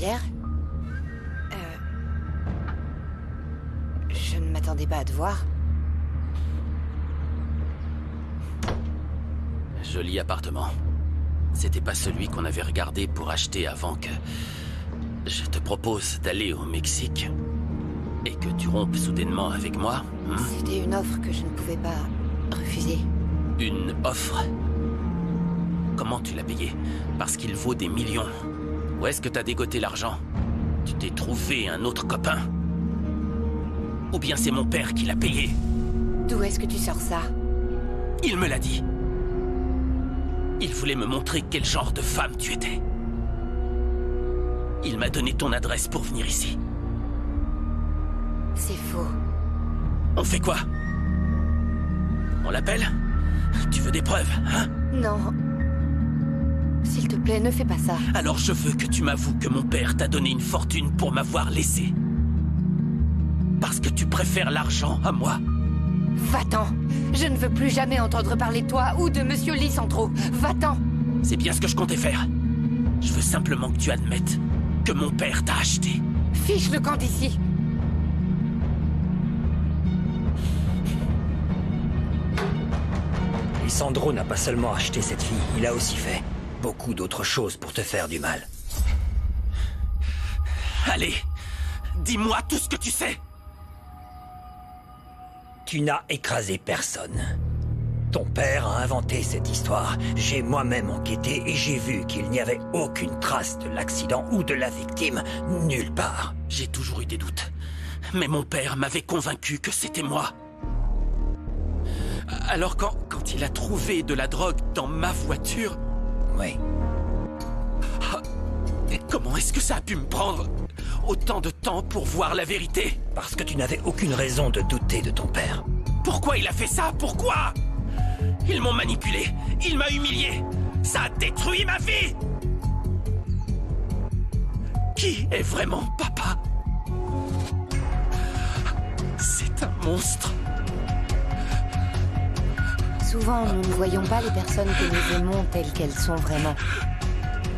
Ravière? Je ne m'attendais pas à te voir. Joli appartement. C'était pas celui qu'on avait regardé pour acheter avant que... Je te propose d'aller au Mexique. Et que tu rompes soudainement avec moi. C'était une offre que je ne pouvais pas refuser. Une offre? Comment tu l'as payé? Parce qu'il vaut des millions. Où est-ce que t'as dégoté l'argent? Tu t'es trouvé un autre copain? Ou bien c'est mon père qui l'a payé? D'où est-ce que tu sors ça? Il me l'a dit. Il voulait me montrer quel genre de femme tu étais. Il m'a donné ton adresse pour venir ici. C'est faux. On fait quoi? On l'appelle? Tu veux des preuves, hein? Non. S'il te plaît, ne fais pas ça. Alors je veux que tu m'avoues que mon père t'a donné une fortune pour m'avoir laissé. Parce que tu préfères l'argent à moi. Va-t'en. Je ne veux plus jamais entendre parler de toi ou de Monsieur Lisandro. Va-t'en. C'est bien ce que je comptais faire. Je veux simplement que tu admettes que mon père t'a acheté. Fiche le camp d'ici. Lisandro n'a pas seulement acheté cette fille, il a aussi fait beaucoup d'autres choses pour te faire du mal. Allez, dis-moi tout ce que tu sais. Tu n'as écrasé personne. Ton père a inventé cette histoire. J'ai moi-même enquêté et j'ai vu qu'il n'y avait aucune trace de l'accident ou de la victime nulle part. J'ai toujours eu des doutes. Mais mon père m'avait convaincu que c'était moi. Alors quand il a trouvé de la drogue dans ma voiture... Oui. Comment est-ce que ça a pu me prendre autant de temps pour voir la vérité? Parce que tu n'avais aucune raison de douter de ton père. Pourquoi il a fait ça? Pourquoi? Ils m'ont manipulé, il m'a humilié. Ça a détruit ma vie. Qui est vraiment papa? C'est un monstre. Souvent, nous ne voyons pas les personnes que nous aimons telles qu'elles sont vraiment.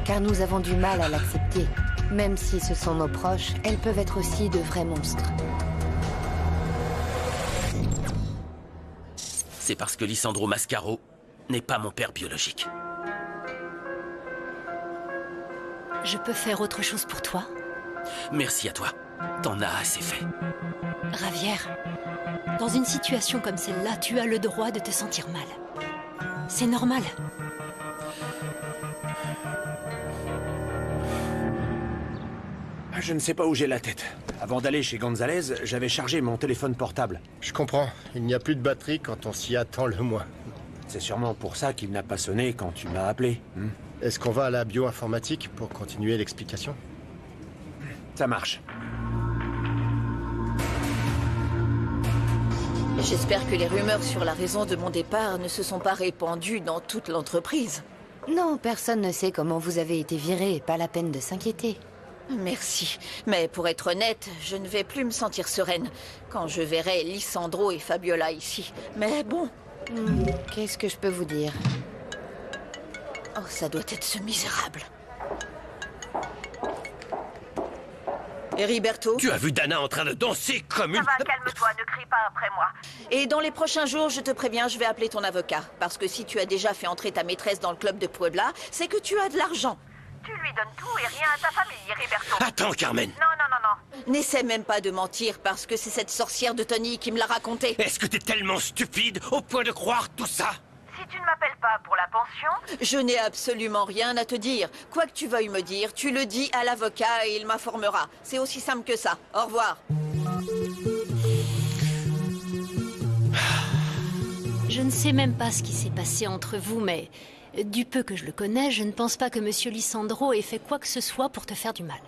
Car nous avons du mal à l'accepter. Même si ce sont nos proches, elles peuvent être aussi de vrais monstres. C'est parce que Lisandro Mascaro n'est pas mon père biologique. Je peux faire autre chose pour toi? Merci à toi. T'en as assez fait. Ravière, dans une situation comme celle-là, tu as le droit de te sentir mal. C'est normal. Je ne sais pas où j'ai la tête. Avant d'aller chez Gonzalez, j'avais chargé mon téléphone portable. Je comprends. Il n'y a plus de batterie quand on s'y attend le moins. C'est sûrement pour ça qu'il n'a pas sonné quand tu m'as appelé. Est-ce qu'on va à la bioinformatique pour continuer l'explication? Ça marche. J'espère que les rumeurs sur la raison de mon départ ne se sont pas répandues dans toute l'entreprise. Non, personne ne sait comment vous avez été viré. Pas la peine de s'inquiéter. Merci. Mais pour être honnête, je ne vais plus me sentir sereine quand je verrai Lisandro et Fabiola ici. Mais bon... Qu'est-ce que je peux vous dire? Oh, ça doit être ce misérable. Heriberto? Tu as vu Dana en train de danser comme une... Ça va, calme-toi, ne crie pas après moi. Et dans les prochains jours, je te préviens, je vais appeler ton avocat. Parce que si tu as déjà fait entrer ta maîtresse dans le club de Puebla, c'est que tu as de l'argent. Tu lui donnes tout et rien à ta famille, Heriberto. Attends, Carmen. Non. N'essaie même pas de mentir, parce que c'est cette sorcière de Tony qui me l'a raconté. Est-ce que t'es tellement stupide au point de croire tout ça? Si tu ne m'appelles pas pour la pension... Je n'ai absolument rien à te dire. Quoi que tu veuilles me dire, tu le dis à l'avocat et il m'informera. C'est aussi simple que ça. Au revoir. Je ne sais même pas ce qui s'est passé entre vous, mais... Du peu que je le connais, je ne pense pas que Monsieur Lisandro ait fait quoi que ce soit pour te faire du mal.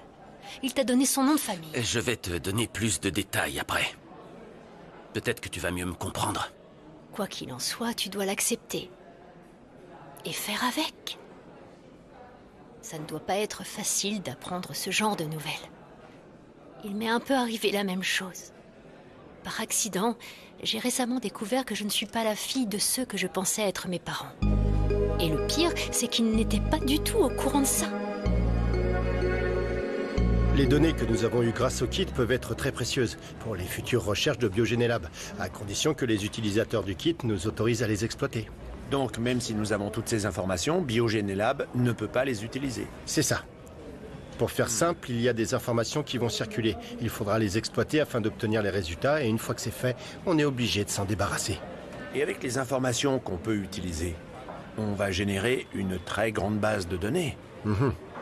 Il t'a donné son nom de famille. Je vais te donner plus de détails après. Peut-être que tu vas mieux me comprendre. Quoi qu'il en soit, tu dois l'accepter. Et faire avec. Ça ne doit pas être facile d'apprendre ce genre de nouvelles. Il m'est un peu arrivé la même chose. Par accident, j'ai récemment découvert que je ne suis pas la fille de ceux que je pensais être mes parents. Et le pire, c'est qu'ils n'étaient pas du tout au courant de ça. Les données que nous avons eues grâce au kit peuvent être très précieuses pour les futures recherches de Biogénélab, à condition que les utilisateurs du kit nous autorisent à les exploiter. Donc, même si nous avons toutes ces informations, Biogénélab ne peut pas les utiliser. C'est ça. Pour faire simple, il y a des informations qui vont circuler. Il faudra les exploiter afin d'obtenir les résultats, et une fois que c'est fait, on est obligé de s'en débarrasser. Et avec les informations qu'on peut utiliser, on va générer une très grande base de données.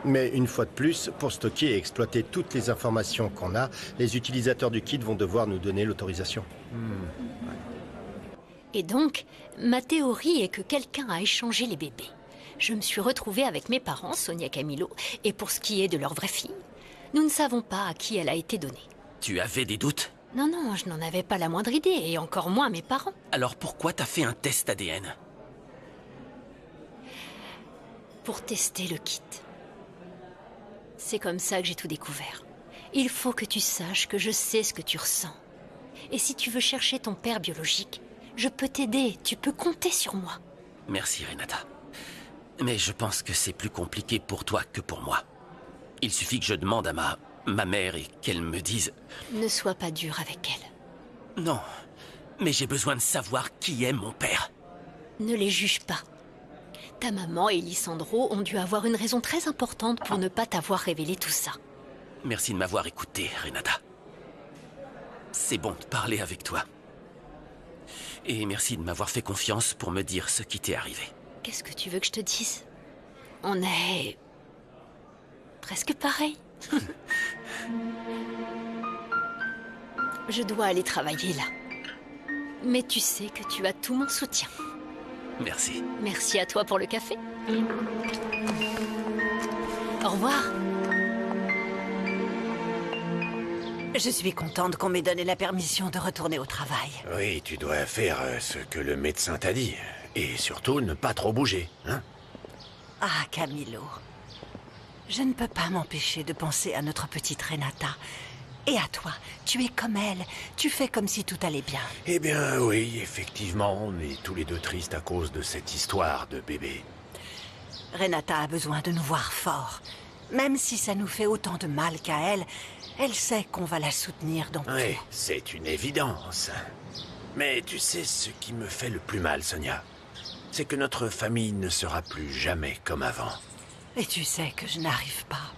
Mais une fois de plus, pour stocker et exploiter toutes les informations qu'on a, les utilisateurs du kit vont devoir nous donner l'autorisation. Et donc, ma théorie est que quelqu'un a échangé les bébés. Je me suis retrouvée avec mes parents, Sonia Camilo, et pour ce qui est de leur vraie fille, nous ne savons pas à qui elle a été donnée. Tu avais des doutes? Non, non, je n'en avais pas la moindre idée, et encore moins mes parents. Alors pourquoi t'as fait un test ADN? Pour tester le kit. C'est comme ça que j'ai tout découvert. Il faut que tu saches que je sais ce que tu ressens. Et si tu veux chercher ton père biologique, je peux t'aider, tu peux compter sur moi. Merci, Renata. Mais je pense que c'est plus compliqué pour toi que pour moi. Il suffit que je demande à ma mère et qu'elle me dise... Ne sois pas dur avec elle. Non, mais j'ai besoin de savoir qui est mon père. Ne les juge pas. Ta maman et Lissandro ont dû avoir une raison très importante pour ne pas t'avoir révélé tout ça. Merci de m'avoir écouté, Renata. C'est bon de parler avec toi. Et merci de m'avoir fait confiance pour me dire ce qui t'est arrivé. Qu'est-ce que tu veux que je te dise? On est... presque pareil. Je dois aller travailler là. Mais tu sais que tu as tout mon soutien. Merci. Merci à toi pour le café. Au revoir. Je suis contente qu'on m'ait donné la permission de retourner au travail. Oui, tu dois faire ce que le médecin t'a dit. Et surtout, ne pas trop bouger, hein? Ah, Camilo. Je ne peux pas m'empêcher de penser à notre petite Renata. Et à toi, tu es comme elle. Tu fais comme si tout allait bien. Eh bien, oui, effectivement, on est tous les deux tristes à cause de cette histoire de bébé. Renata a besoin de nous voir forts. Même si ça nous fait autant de mal qu'à elle, elle sait qu'on va la soutenir dans Oui, tout. c'est une évidence. Mais tu sais ce qui me fait le plus mal, Sonia? C'est que notre famille ne sera plus jamais comme avant. Et tu sais que je n'arrive pas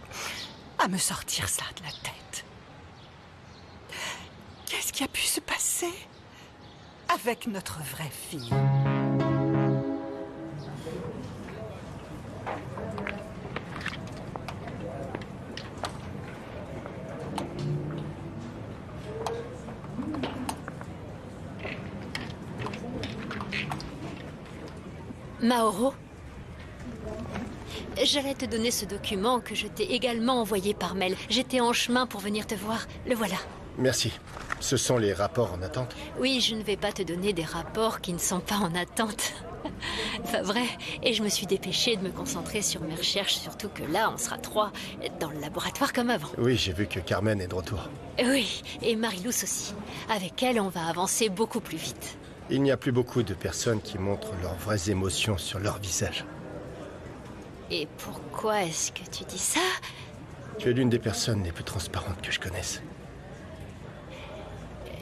à me sortir ça de la tête. Qu'est-ce qui a pu se passer avec notre vraie fille? Mauro, j'allais te donner ce document que je t'ai également envoyé par mail. J'étais en chemin pour venir te voir. Le voilà. Merci. Ce sont les rapports en attente. Oui, je ne vais pas te donner des rapports qui ne sont pas en attente. Pas vrai. Et je me suis dépêchée de me concentrer sur mes recherches, surtout que là, on sera 3 dans le laboratoire comme avant. Oui, j'ai vu que Carmen est de retour. Oui, et Marilous aussi. Avec elle, on va avancer beaucoup plus vite. Il n'y a plus beaucoup de personnes qui montrent leurs vraies émotions sur leur visage. Et pourquoi est-ce que tu dis ça? Tu es l'une des personnes les plus transparentes que je connaisse.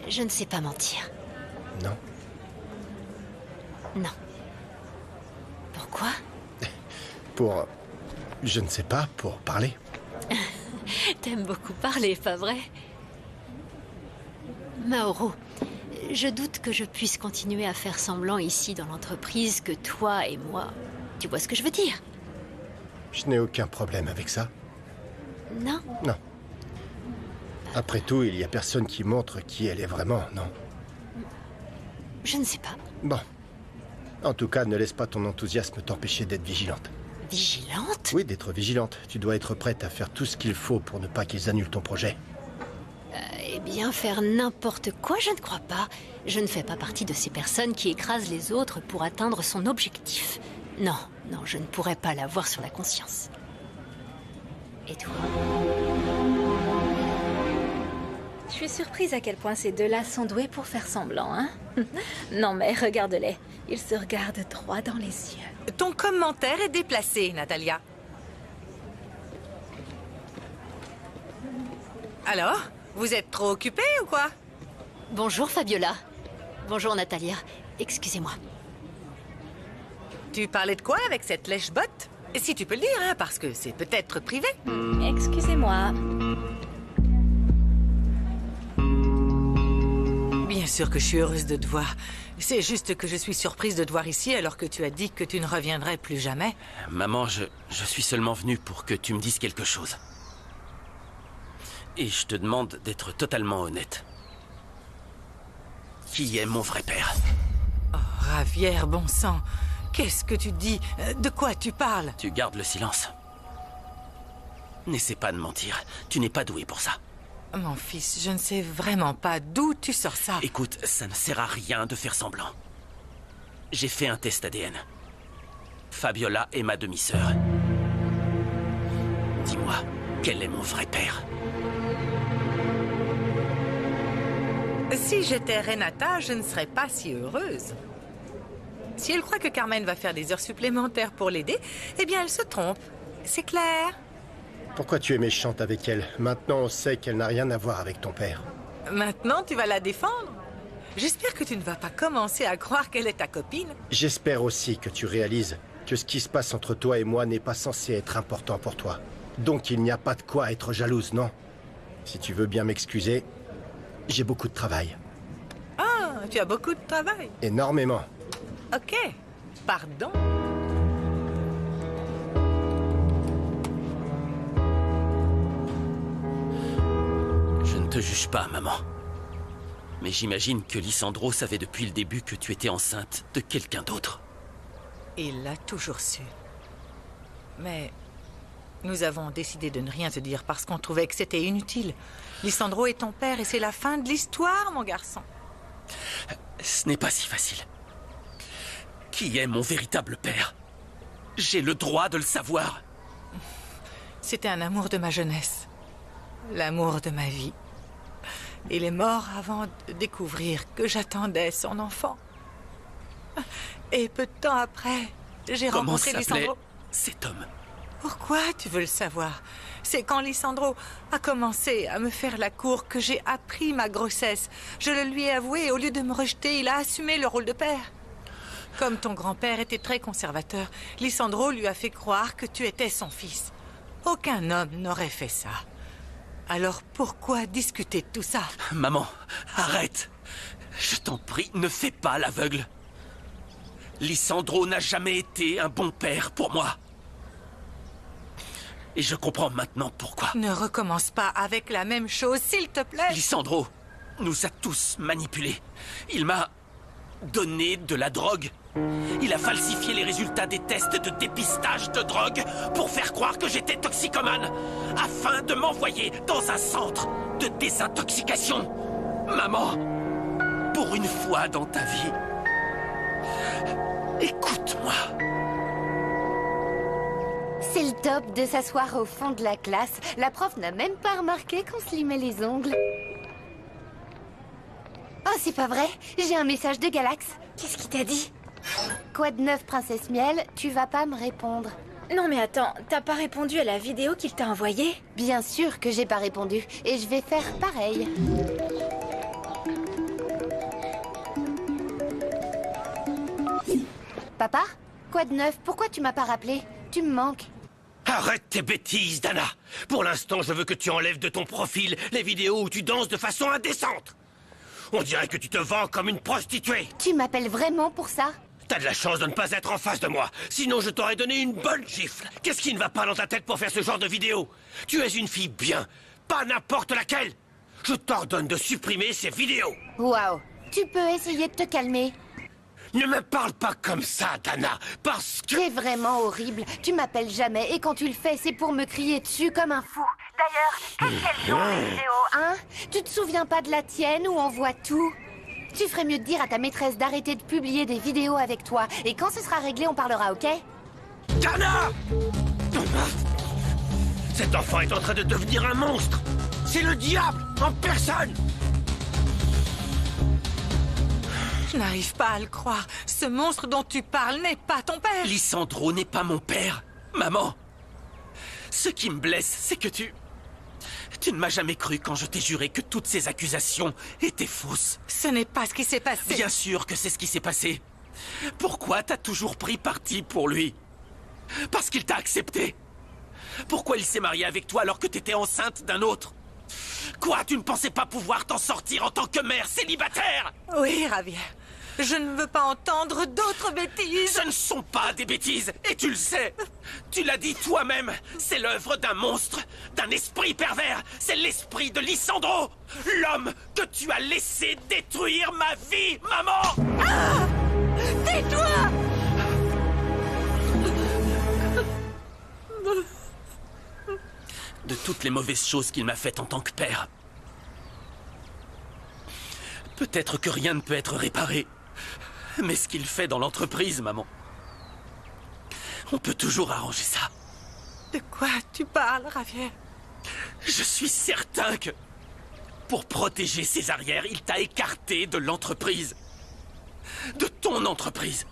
Je ne sais pas mentir. Non? Non. Pourquoi? Pour... je ne sais pas, pour parler. T'aimes beaucoup parler, pas vrai? Mauro, je doute que je puisse continuer à faire semblant ici dans l'entreprise que toi et moi... Tu vois ce que je veux dire? Je n'ai aucun problème avec ça. Non? Non. Après tout, il n'y a personne qui montre qui elle est vraiment, non? Je ne sais pas. Bon. En tout cas, ne laisse pas ton enthousiasme t'empêcher d'être vigilante. Vigilante? Oui, d'être vigilante. Tu dois être prête à faire tout ce qu'il faut pour ne pas qu'ils annulent ton projet. Eh bien, faire n'importe quoi, je ne crois pas. Je ne fais pas partie de ces personnes qui écrasent les autres pour atteindre son objectif. Non, non, je ne pourrais pas l'avoir sur la conscience. Et toi? Je suis surprise à quel point ces deux-là sont doués pour faire semblant, hein? Non mais regarde-les, ils se regardent droit dans les yeux. Ton commentaire est déplacé, Natalia. Alors, vous êtes trop occupée ou quoi? Bonjour Fabiola. Bonjour Natalia. Excusez-moi. Tu parlais de quoi avec cette lèche-botte? Si tu peux le dire, hein, parce que c'est peut-être privé. Excusez-moi. Bien sûr que je suis heureuse de te voir. C'est juste que je suis surprise de te voir ici alors que tu as dit que tu ne reviendrais plus jamais. Maman, je suis seulement venu pour que tu me dises quelque chose. Et je te demande d'être totalement honnête. Qui est mon vrai père? Oh, Ravière, bon sang. Qu'est-ce que tu dis? De quoi tu parles? Tu gardes le silence. N'essaie pas de mentir. Tu n'es pas doué pour ça. Mon fils, je ne sais vraiment pas d'où tu sors ça. Écoute, ça ne sert à rien de faire semblant. J'ai fait un test ADN. Fabiola est ma demi-sœur. Dis-moi, quel est mon vrai père? Si j'étais Renata, je ne serais pas si heureuse. Si elle croit que Carmen va faire des heures supplémentaires pour l'aider, eh bien elle se trompe. C'est clair. Pourquoi tu es méchante avec elle? Maintenant, on sait qu'elle n'a rien à voir avec ton père. Maintenant, tu vas la défendre? J'espère que tu ne vas pas commencer à croire qu'elle est ta copine. J'espère aussi que tu réalises que ce qui se passe entre toi et moi n'est pas censé être important pour toi. Donc il n'y a pas de quoi être jalouse, non? Si tu veux bien m'excuser, j'ai beaucoup de travail. Ah, tu as beaucoup de travail. Énormément. Ok, pardon. Je ne te juge pas, maman. Mais j'imagine que Lysandro savait depuis le début que tu étais enceinte de quelqu'un d'autre. Il l'a toujours su. Mais nous avons décidé de ne rien te dire parce qu'on trouvait que c'était inutile. Lysandro est ton père et c'est la fin de l'histoire, mon garçon. Ce n'est pas si facile. Qui est mon véritable père? J'ai le droit de le savoir. C'était un amour de ma jeunesse. L'amour de ma vie. Il est mort avant de découvrir que j'attendais son enfant. Et peu de temps après, j'ai rencontré Lysandro. Cet homme? Pourquoi tu veux le savoir? C'est quand Lysandro a commencé à me faire la cour que j'ai appris ma grossesse. Je le lui ai avoué et au lieu de me rejeter, il a assumé le rôle de père. Comme ton grand-père était très conservateur, Lysandro lui a fait croire que tu étais son fils. Aucun homme n'aurait fait ça. Alors pourquoi discuter de tout ça? Maman, arrête. Je t'en prie, ne fais pas l'aveugle. Lysandro n'a jamais été un bon père pour moi. Et je comprends maintenant pourquoi. Ne recommence pas avec la même chose, s'il te plaît. Lysandro nous a tous manipulés. Il m'a donné de la drogue. Il a falsifié les résultats des tests de dépistage de drogue pour faire croire que j'étais toxicomane, afin de m'envoyer dans un centre de désintoxication. Maman, pour une fois dans ta vie, écoute-moi. C'est le top de s'asseoir au fond de la classe. La prof n'a même pas remarqué qu'on se limait les ongles. Oh, c'est pas vrai. J'ai un message de Galax. Qu'est-ce qu'il t'a dit? Quoi de neuf, princesse Miel? Tu vas pas me répondre. Non mais attends, t'as pas répondu à la vidéo qu'il t'a envoyée? Bien sûr que j'ai pas répondu. Et je vais faire pareil. Papa? Quoi de neuf? Pourquoi tu m'as pas rappelé? Tu me manques. Arrête tes bêtises, Dana. Pour l'instant, je veux que tu enlèves de ton profil les vidéos où tu danses de façon indécente. On dirait que tu te vends comme une prostituée. Tu m'appelles vraiment pour ça? T'as de la chance de ne pas être en face de moi. Sinon, je t'aurais donné une bonne gifle. Qu'est-ce qui ne va pas dans ta tête pour faire ce genre de vidéo? Tu es une fille bien, pas n'importe laquelle. Je t'ordonne de supprimer ces vidéos. Waouh. Tu peux essayer de te calmer? Ne me parle pas comme ça, Dana, parce que... C'est vraiment horrible. Tu m'appelles jamais et quand tu le fais, c'est pour me crier dessus comme un fou. D'ailleurs, qu'est-ce qu'elles sont les vidéos, hein? Tu te souviens pas de la tienne où on voit tout? Tu ferais mieux de dire à ta maîtresse d'arrêter de publier des vidéos avec toi. Et quand ce sera réglé, on parlera, ok? Dana! Cet enfant est en train de devenir un monstre. C'est le diable en personne. Je n'arrive pas à le croire. Ce monstre dont tu parles n'est pas ton père. Lysandro n'est pas mon père. Maman, ce qui me blesse, c'est que tu Tu ne m'as jamais cru quand je t'ai juré que toutes ces accusations étaient fausses. Ce n'est pas ce qui s'est passé. Bien sûr que c'est ce qui s'est passé. Pourquoi t'as toujours pris parti pour lui? Parce qu'il t'a accepté. Pourquoi il s'est marié avec toi alors que t'étais enceinte d'un autre? Quoi, tu ne pensais pas pouvoir t'en sortir en tant que mère célibataire? Oui, Javier. Je ne veux pas entendre d'autres bêtises. Ce ne sont pas des bêtises, et tu le sais. Tu l'as dit toi-même, c'est l'œuvre d'un monstre, d'un esprit pervers. C'est l'esprit de Lysandro, l'homme que tu as laissé détruire ma vie, maman. Ah! Tais-toi! De toutes les mauvaises choses qu'il m'a faites en tant que père, peut-être que rien ne peut être réparé. Mais ce qu'il fait dans l'entreprise, maman, on peut toujours arranger ça. De quoi tu parles, Javier? Je suis certain que, pour protéger ses arrières, il t'a écarté de l'entreprise. De ton entreprise.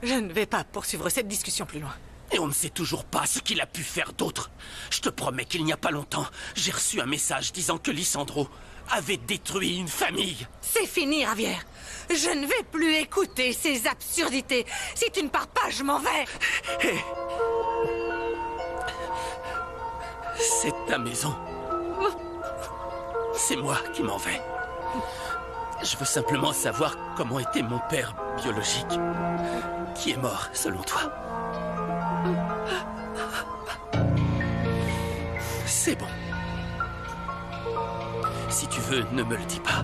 Je ne vais pas poursuivre cette discussion plus loin. Et on ne sait toujours pas ce qu'il a pu faire d'autre. Je te promets qu'il n'y a pas longtemps, j'ai reçu un message disant que Lysandro avait détruit une famille. C'est fini, Javier. Je ne vais plus écouter ces absurdités. Si tu ne pars pas, je m'en vais. Hé. C'est ta maison. C'est moi qui m'en vais. Je veux simplement savoir comment était mon père biologique, qui est mort, selon toi. C'est bon. Si tu veux, ne me le dis pas.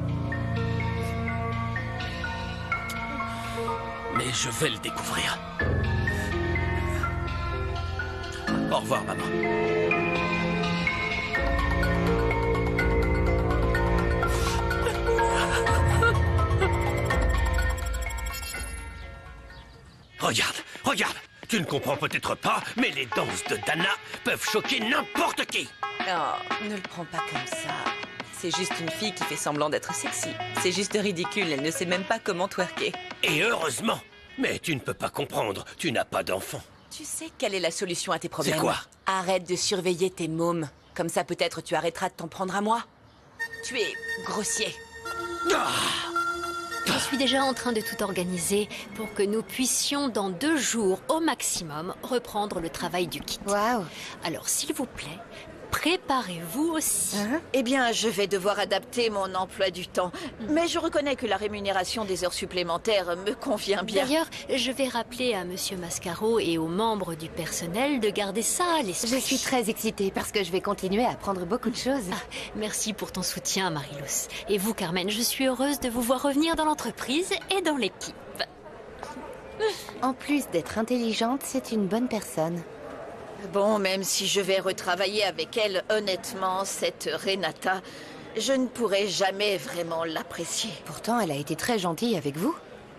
Mais je vais le découvrir. Au revoir, maman. Regarde, regarde. Tu ne comprends peut-être pas, mais les danses de Dana peuvent choquer n'importe qui. Oh, ne le prends pas comme ça. C'est juste une fille qui fait semblant d'être sexy. C'est juste ridicule, elle ne sait même pas comment twerker. Et heureusement. Mais tu ne peux pas comprendre, tu n'as pas d'enfant. Tu sais quelle est la solution à tes problèmes? C'est quoi? Arrête de surveiller tes mômes. Comme ça, peut-être tu arrêteras de t'en prendre à moi. Tu es grossier. Je suis déjà en train de tout organiser pour que nous puissions, dans 2 jours au maximum, reprendre le travail du kit. Waouh! Alors, s'il vous plaît, préparez-vous aussi. Eh bien, je vais devoir adapter mon emploi du temps. Mais je reconnais que la rémunération des heures supplémentaires me convient bien. D'ailleurs, je vais rappeler à Monsieur Mascaro et aux membres du personnel de garder ça à l'esprit. Je suis très excitée parce que je vais continuer à apprendre beaucoup de choses. Merci pour ton soutien, Marilous. Et vous, Carmen, je suis heureuse de vous voir revenir dans l'entreprise et dans l'équipe. En plus d'être intelligente, c'est une bonne personne. Bon, même si je vais retravailler avec elle, honnêtement, cette Renata, je ne pourrai jamais vraiment l'apprécier. Pourtant, elle a été très gentille avec vous.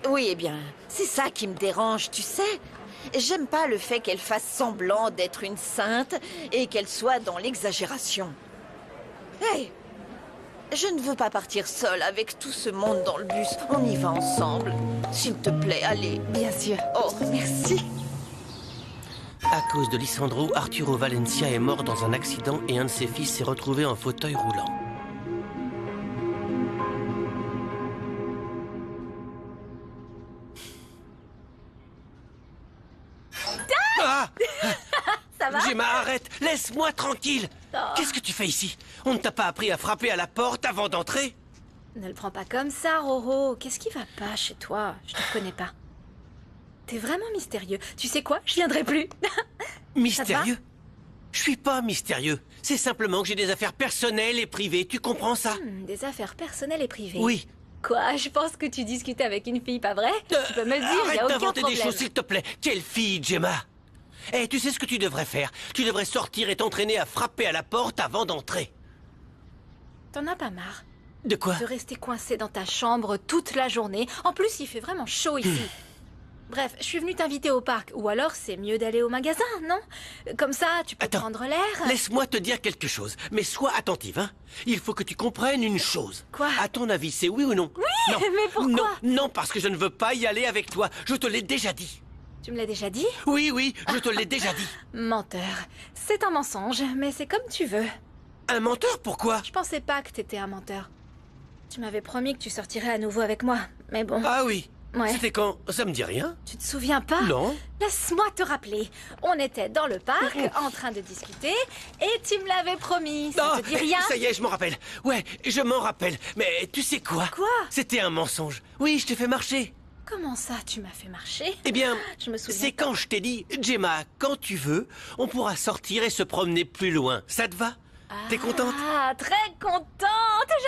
Oui, eh bien, c'est ça qui me dérange, tu sais. J'aime pas le fait qu'elle fasse semblant d'être une sainte et qu'elle soit dans l'exagération. Hey! Je ne veux pas partir seule avec tout ce monde dans le bus. On y va ensemble. S'il te plaît, allez. Bien sûr. Oh, merci. À cause de Lysandro, Arturo Valencia est mort dans un accident et un de ses fils s'est retrouvé en fauteuil roulant. Ah! Ça va? Gemma, arrête! Laisse-moi tranquille! Qu'est-ce que tu fais ici? On ne t'a pas appris à frapper à la porte avant d'entrer? Ne le prends pas comme ça, Roro. Qu'est-ce qui va pas chez toi? Je te reconnais pas. T'es vraiment mystérieux. Tu sais quoi? Je viendrai plus. Mystérieux? Je suis pas mystérieux. C'est simplement que j'ai des affaires personnelles et privées. Tu comprends ça? Des affaires personnelles et privées. Oui. Quoi? Je pense que tu discutais avec une fille, pas vrai? Tu peux me le dire, y a Arrête aucun d'inventer problème. des choses, s'il te plaît. Quelle fille, Gemma? Eh, tu sais ce que tu devrais faire? Tu devrais sortir et t'entraîner à frapper à la porte avant d'entrer. T'en as pas marre? De quoi? De rester coincé dans ta chambre toute la journée. En plus, il fait vraiment chaud ici. Bref, je suis venue t'inviter au parc. Ou alors, c'est mieux d'aller au magasin, non? Comme ça, tu peux prendre l'air. Laisse-moi te dire quelque chose, mais sois attentive, hein. Il faut que tu comprennes une chose. Quoi? À ton avis, c'est oui ou non? Oui, non. mais pourquoi? Non, non, parce que je ne veux pas y aller avec toi. Je te l'ai déjà dit. Tu me l'as déjà dit? Oui, oui, je te l'ai déjà dit. Menteur. C'est un mensonge, mais c'est comme tu veux. Un menteur, pourquoi? Je pensais pas que t'étais un menteur. Tu m'avais promis que tu sortirais à nouveau avec moi, mais bon... Ah oui. Ouais. C'était quand? Ça me dit rien. Tu te souviens pas? Non. Laisse-moi te rappeler. On était dans le parc, en train de discuter, et tu me l'avais promis. Ça te dit rien? Ça y est, je m'en rappelle. Ouais, je m'en rappelle. Mais tu sais quoi? Quoi? C'était un mensonge. Oui, je t'ai fait marcher. Comment ça, tu m'as fait marcher? Eh bien, je me souviens c'est quand je t'ai dit, Gemma, quand tu veux, on pourra sortir et se promener plus loin. Ça te va? T'es contente? Ah, très contente.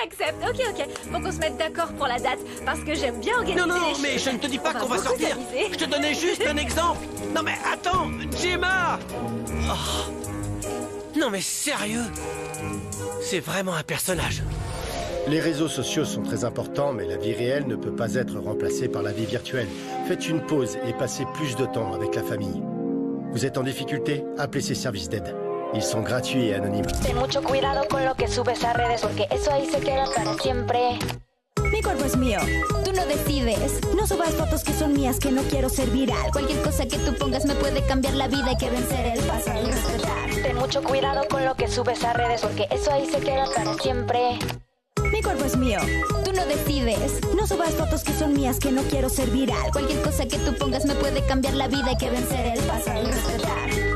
J'accepte. Ok. Faut qu'on se mette d'accord pour la date, parce que j'aime bien organiser Non, les mais choses. je ne te dis pas qu'on va beaucoup sortir. s'amuser. Je te donnais juste un exemple. Non, mais attends, Gemma! Oh. Non, mais sérieux? C'est vraiment un personnage. Les réseaux sociaux sont très importants, mais la vie réelle ne peut pas être remplacée par la vie virtuelle. Faites une pause et passez plus de temps avec la famille. Vous êtes en difficulté? Appelez ces services d'aide. Ils sont gratuits et anonymes. Ten mucho cuidado con lo que subes a redes, porque eso ahí se queda para siempre. Mi cuerpo es mío. Tú no decides. No subas fotos que son mías, que no quiero ser viral. Cualquier cosa que tú pongas me puede cambiar la vida. Hay que vencer el pasado y respetar. Ten mucho cuidado con lo que subes a redes, porque eso ahí se queda para siempre. Mi cuerpo es mío. Tú no decides. No subas fotos que son mías, que no quiero ser viral. Cualquier cosa que tú pongas me puede cambiar la vida. Hay que vencer el pasado y respetar.